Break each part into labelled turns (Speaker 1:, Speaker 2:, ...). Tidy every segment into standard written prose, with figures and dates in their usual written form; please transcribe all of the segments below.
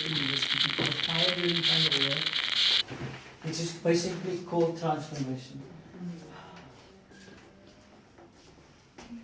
Speaker 1: university called pioneering kind of work, which is basically called transformation.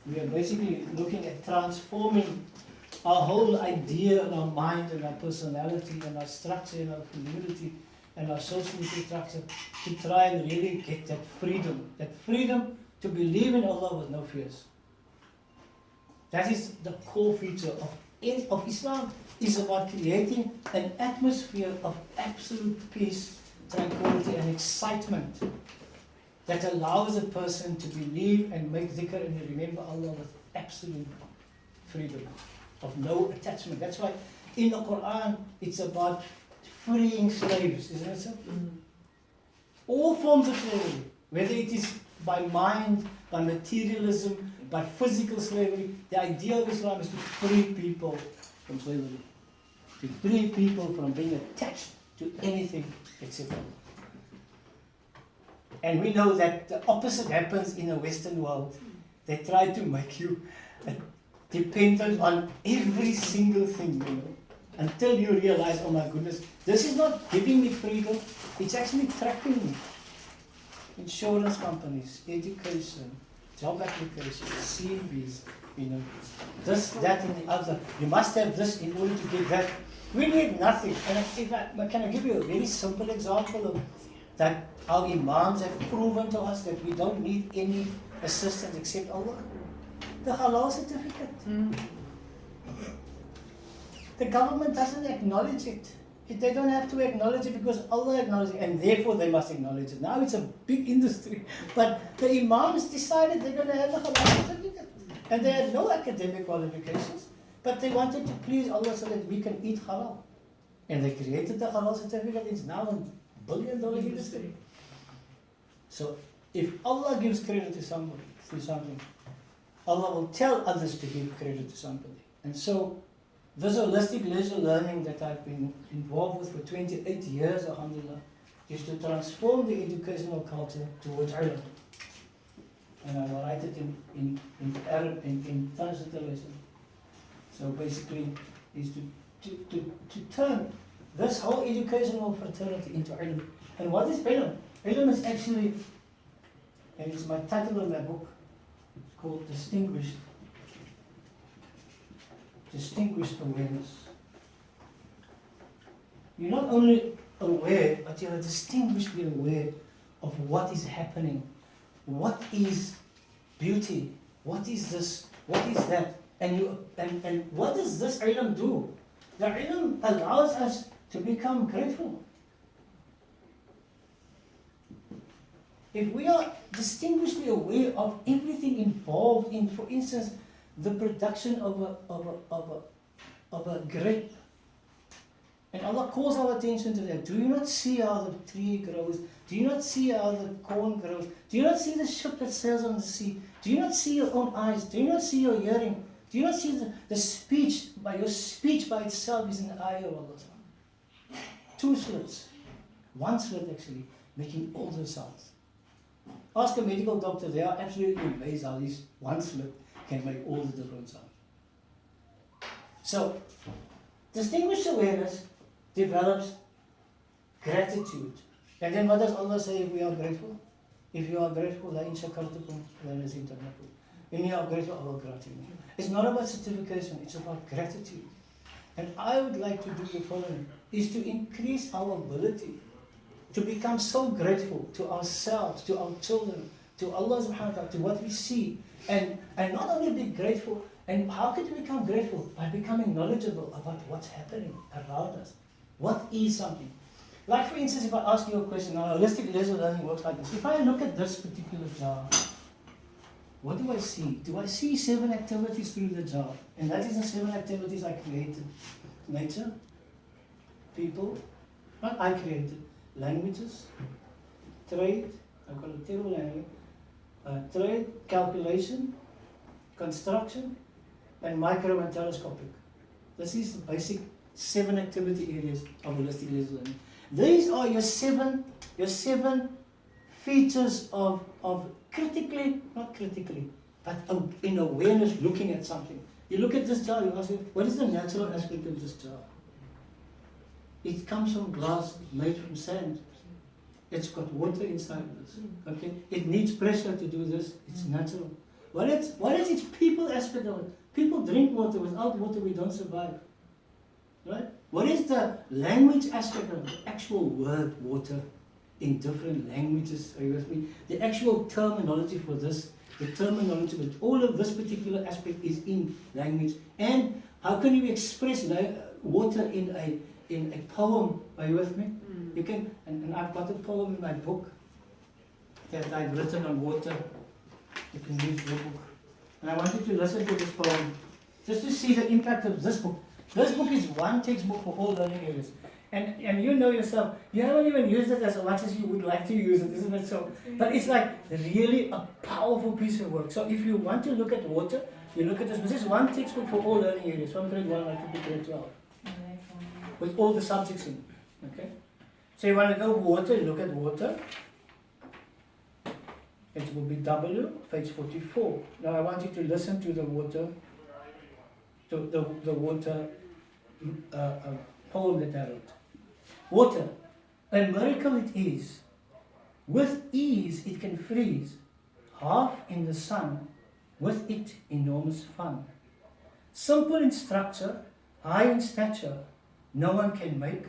Speaker 1: We are basically looking at transforming our whole idea and our mind and our personality and our structure and our community and our social structure to try and really get that freedom to believe in Allah with no fears. That is the core feature of Islam, is about creating an atmosphere of absolute peace, tranquility and excitement that allows a person to believe and make dhikr and remember Allah with absolute freedom, of no attachment. That's why in the Quran it's about freeing slaves, isn't it so? All forms of slavery, whether it is by mind, by materialism, by physical slavery, the idea of Islam is to free people from slavery, to free people from being attached to anything except Allah. And we know that the opposite happens in the Western world. They try to make you dependent on every single thing, until you realize, oh my goodness, this is not giving me freedom, it's actually trapping me. Insurance companies, education, job applications, CVs, this, that and the other. You must have this in order to get that. We need nothing. And can I give you a very simple example of that, how Imams have proven to us that we don't need any assistance except Allah? The halal certificate. The government doesn't acknowledge it. They don't have to acknowledge it because Allah acknowledges it, and therefore they must acknowledge it. Now it's a big industry, but the Imams decided they're going to have a halal certificate. And they had no academic qualifications, but they wanted to please Allah so that we can eat halal. And they created the halal certificate. It's now a billion-dollar industry. So if Allah gives credit to somebody for something, Allah will tell others to give credit to somebody. And so this holistic leisure learning that I've been involved with for 28 years, alhamdulillah, is to transform the educational culture towards ilm. And I will write it in Arab, in transliteration. So basically, is to turn this whole educational fraternity into ilm. And what is ilm? Ilm is actually, and it's my title of my book, it's called Distinguished Awareness. You're not only aware, but you're distinguishedly aware of what is happening. What is beauty? What is this? What is that? And what does this ilm do? The ilm allows us to become grateful. If we are distinguishedly aware of everything involved in, for instance, the production of a grape, and Allah calls our attention to that. Do you not see how the tree grows? Do you not see how the corn grows? Do you not see the ship that sails on the sea? Do you not see your own eyes? Do you not see your hearing? Do you not see the speech? Your speech by itself is in the eye of Allah. 2 slits. 1 slit actually, making all the sounds. Ask a medical doctor, they are absolutely amazed how this 1 slit can make all the different sounds. So, distinguished awareness develops gratitude. And then what does Allah say if we are grateful? If you are grateful, la in shakartukum la nazidannakum. When you are grateful, I will grant you. It's not about certification, it's about gratitude. And I would like to do the following, is to increase our ability to become so grateful to ourselves, to our children, to Allah subhanahu wa ta'ala, to what we see. And not only be grateful, and how can we become grateful? By becoming knowledgeable about what's happening around us. What is something? Like for instance, if I ask you a question, now holistic leisure learning works like this. If I look at this particular jar, what do I see? Do I see 7 activities through the jar? And that is the 7 activities I created. Nature, people, not I created, languages, trade, I've got a table language, trade, calculation, construction, and micro and telescopic. This is the basic 7 activity areas of holistic leisure learning. These are your seven features of critically, not critically, but in awareness looking at something. You look at this jar, you ask, what is the natural aspect of this jar? It comes from glass made from sand. It's got water inside of this. Okay? It needs pressure to do this. It's natural. What is its people aspect of it? People drink water. Without water we don't survive. Right? What is the language aspect of the actual word water in different languages? Are you with me? The actual terminology for this, the terminology with all of this particular aspect is in language. And how can you express water in a poem? Are you with me? You can, and I've got a poem in my book that I've written on water. You can use your book. And I want you to listen to this poem just to see the impact of this book. This book is one textbook for all learning areas. And you know yourself, you haven't even used it as much as you would like to use it, isn't it so? But it's like really a powerful piece of work. So if you want to look at water, you look at this. This is one textbook for all learning areas, from grade 1 right to grade 12. With all the subjects in it. Okay? So you want to go water, you look at water. It will be W, page 44. Now I want you to listen to the water, to the water poem that I wrote. Water, a miracle it is. With ease it can freeze, half in the sun, with it enormous fun. Simple in structure, high in stature, no one can make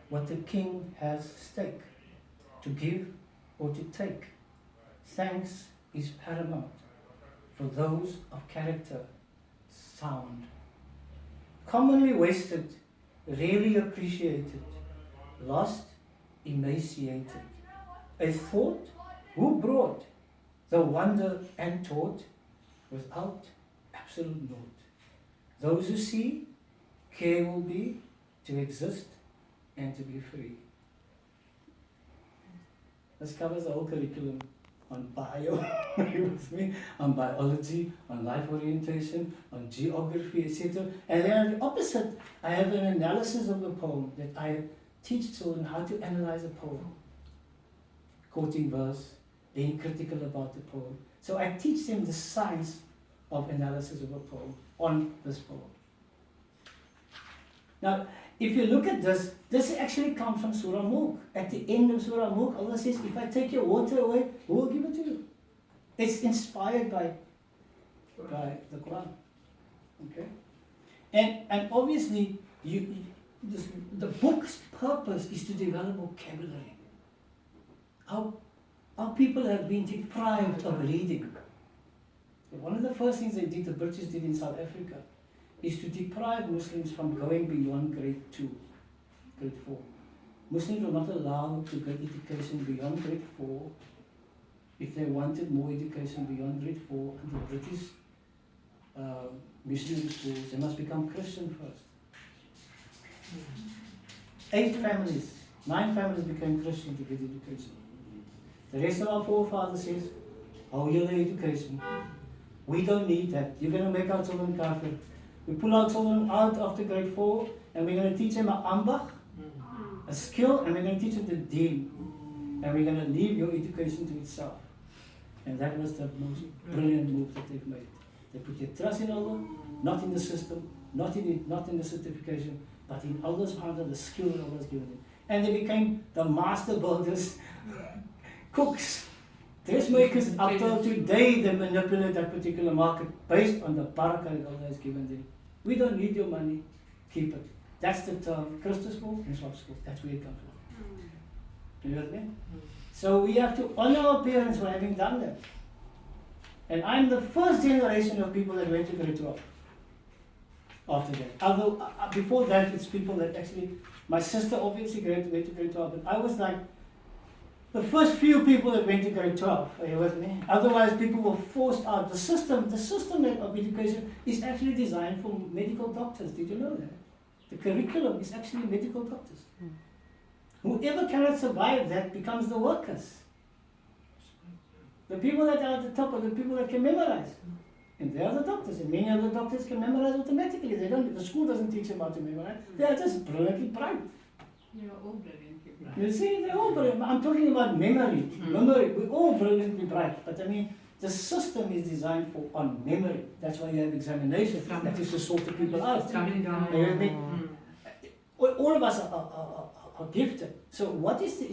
Speaker 1: what the king has stake, to give or to take. Thanks is paramount for those of character sound. Commonly wasted, rarely appreciated, lost, emaciated. A thought, who brought the wonder and taught, without absolute naught. Those who see, care will be to exist and to be free. This covers the whole curriculum on bio, are you with me? On biology, on life orientation, on geography, etc. And then on the opposite, I have an analysis of the poem that I teach children how to analyze a poem. Quoting verse, being critical about the poem. So I teach them the science of analysis of a poem on this poem. Now, if you look at this, this actually comes from Surah Mulk. At the end of Surah Mulk, Allah says, if I take your water away, who will give it to you? It's inspired by the Quran. Okay? And obviously, the book's purpose is to develop vocabulary. Our people have been deprived of reading. One of the first things they did, the British did in South Africa, is to deprive Muslims from going beyond grade 2, grade 4. Muslims were not allowed to get education beyond grade 4. If they wanted more education beyond grade 4 and the British missionary schools, they must become Christian first. 9 families became Christian to get education. The rest of our forefathers says, oh, your education. We don't need that. You're going to make our children kafir. We pull our children out after grade 4 and we're going to teach them an ambach, a skill, and we're going to teach them the deen. And we're going to leave your education to itself. And that was the most brilliant move that they've made. They put their trust in Allah, not in the system, not in the certification, but in Allah's hand and the skill that Allah has given them. And they became the master builders, cooks, dressmakers. Up till today, they manipulate that particular market based on the barakah that Allah has given them. We don't need your money, keep it. That's the term, Christian school and Islam school. That's where it comes from. You know what I mean? So we have to honor our parents for having done that. And I'm the first generation of people that went to grade 12 after that. Although before that, it's people that actually, my sister obviously went to grade 12, but I was like the first few people that went to grade 12. Are you with me? Otherwise, people were forced out. The system of education is actually designed for medical doctors. Did you know that? The curriculum is actually medical doctors. Whoever cannot survive that becomes the workers. The people that are at the top are the people that can memorize. And they are the doctors. And many of the doctors can memorize automatically. The school doesn't teach them how to memorize. They are just brilliantly bright.
Speaker 2: You're all brilliantly bright.
Speaker 1: You see, they're all brilliant. I'm talking about memory. Memory, we're all brilliantly bright. But I mean, the system is designed for on memory. That's why you have examination. That is to sort the people out. All of us are gifted. So what is the